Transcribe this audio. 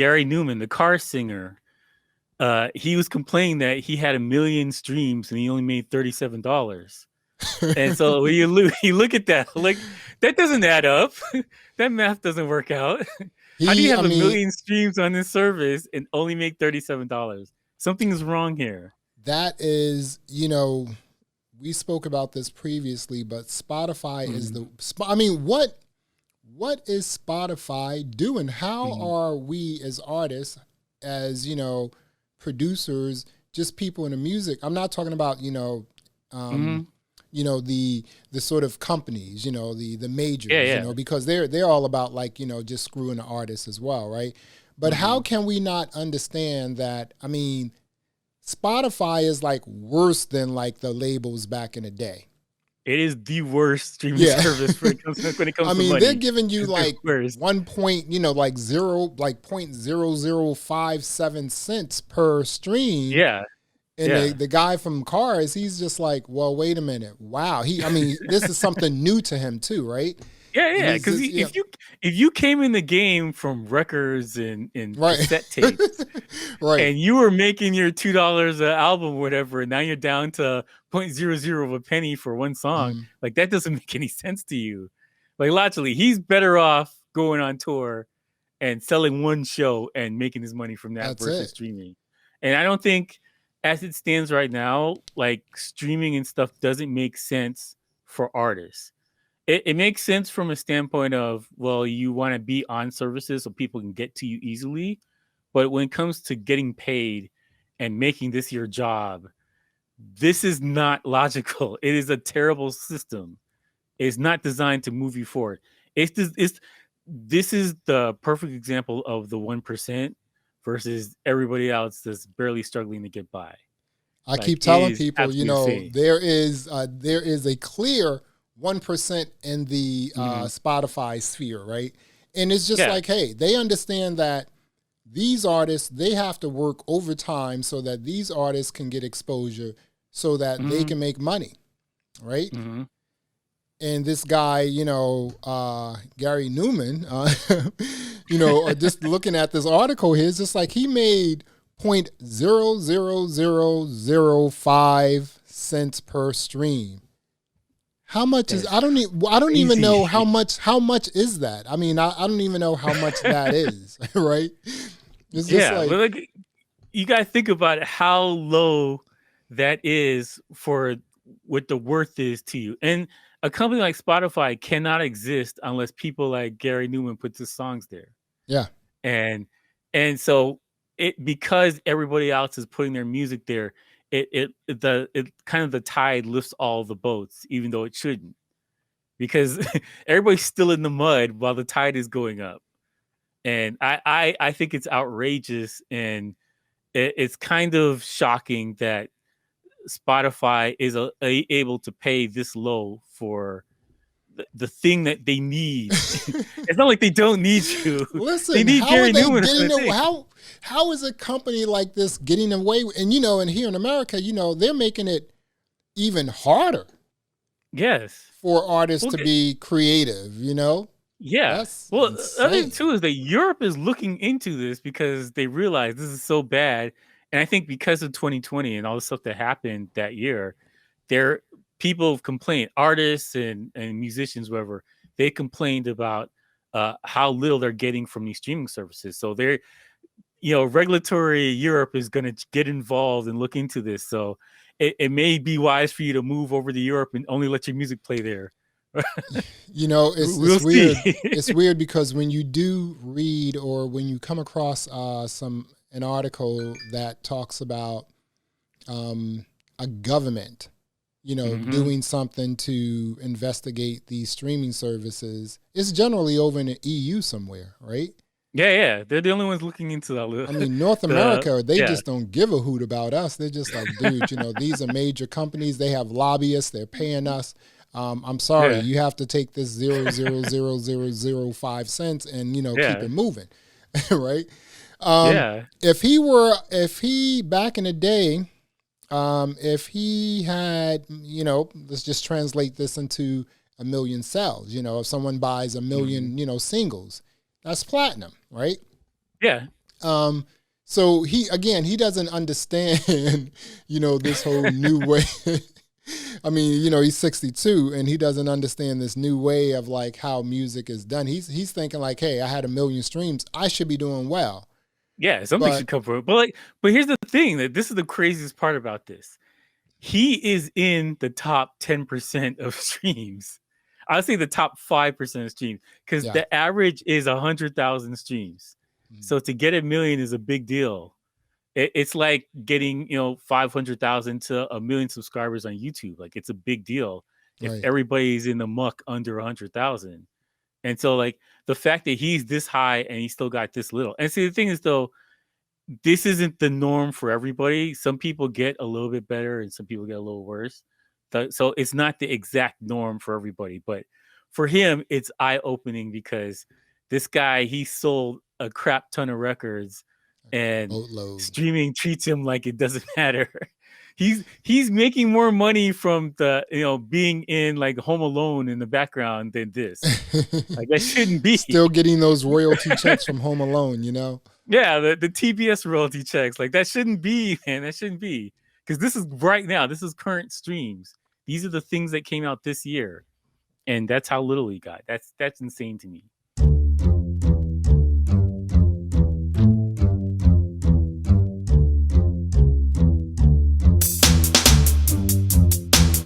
Gary Numan, the car singer, he was complaining that he had 1 million streams and he only made $37. And so when you look at that, like that doesn't add up. That math doesn't work out. How do you have 1 million streams on this service and only make $37? Something is wrong here. That is, you know, we spoke about this previously, but Spotify is what is Spotify doing? How are we as artists, as, you know, producers, just people in the music? I'm not talking about, you know, the sort of companies, you know, the majors, you know, because they're all about, like, you know, just screwing the artists as well, right? But how can we not understand that? I mean, Spotify is like worse than like the labels back in the day. It is the worst streaming service when it comes to money. I mean, they're giving you like 1 point, you know, like 0.0057 cents per stream. Yeah. And the guy from Cars, he's just like, well, wait a minute. Wow. This is something new to him too, right? Yeah. Because if you came in the game from records and cassette tapes, right, and you were making your $2 an album or whatever, and now you're down to 0.00 of a penny for one song, like that doesn't make any sense to you. Like logically, he's better off going on tour and selling one show and making his money from that versus streaming. And I don't think, as it stands right now, like streaming and stuff doesn't make sense for artists. It makes sense from a standpoint of, well, you want to be on services so people can get to you easily. But when it comes to getting paid and making this your job, this is not logical. It is a terrible system. It's not designed to move you forward. This is the perfect example of the 1% versus everybody else that's barely struggling to get by. I keep telling people, you know, there is a clear 1% in the Spotify sphere, right? And it's just like, hey, they understand that these artists, they have to work overtime so that these artists can get exposure so that they can make money, right? And this guy, you know, Gary Numan, you know, just looking at this article here, it's just like he made 0.00005 cents per stream. How much is? I don't even know how much is that. I mean, I don't even know how much that is, right? It's just but like you got to think about how low that is for what the worth is to you. And a company like Spotify cannot exist unless people like Gary Numan puts his songs there. Yeah, and so because everybody else is putting their music there. It kind of the tide lifts all the boats, even though it shouldn't, because everybody's still in the mud while the tide is going up. And I think it's outrageous, and it's kind of shocking that Spotify is able to pay this low for the thing that they need. It's not like they don't need you. Listen, they need Gary Numan. How is a company like this getting away? And, you know, and here in America, you know, they're making it even harder. Yes. For artists to be creative, you know? Yeah. That's well, insane. the other thing too is that Europe is looking into this because they realize this is so bad. And I think because of 2020 and all the stuff that happened that year, people have complained, artists and musicians, whatever, they complained about how little they're getting from these streaming services. So they're, you know, regulatory Europe is going to get involved and look into this. So it may be wise for you to move over to Europe and only let your music play there. You know, it's weird. It's weird because when you do read or when you come across an article that talks about a government, you know, doing something to investigate these streaming services, it's generally over in the EU somewhere, right? Yeah. They're the only ones looking into that. I mean, North America, they just don't give a hoot about us. They're just like, dude, you know, these are major companies. They have lobbyists. They're paying us. I'm sorry, you have to take this 0.00005 cents and, you know, keep it moving, right? If he back in the day, if he had, you know, let's just translate this into 1 million sales. You know, if someone buys 1 million, you know, singles, that's platinum, right? Yeah. So he doesn't understand, this whole new way. I mean, he's 62 and he doesn't understand this new way of like how music is done. He's thinking like, hey, I had 1 million streams, I should be doing well. Yeah, something should come from it. But here's the thing, that this is the craziest part about this. He is in the top 10% of streams. I would say the top 5% of streams, because the average is 100,000 streams. So to get 1 million is a big deal. It's like getting 500,000 to 1 million subscribers on YouTube. Like, it's a big deal if everybody's in the muck under 100,000. And so like the fact that he's this high and he still got this little. And see, the thing is though, this isn't the norm for everybody. Some people get a little bit better and some people get a little worse. So it's not the exact norm for everybody. But for him, it's eye-opening because this guy, he sold a crap ton of records and streaming treats him like it doesn't matter. He's making more money from the being in like Home Alone in the background than this. Like, that shouldn't be. Still getting those royalty checks from Home Alone, Yeah, the TBS royalty checks. Like, that shouldn't be, man. That shouldn't be. Because this is right now. This is current streams. These are the things that came out this year. And that's how little he got. That's insane to me.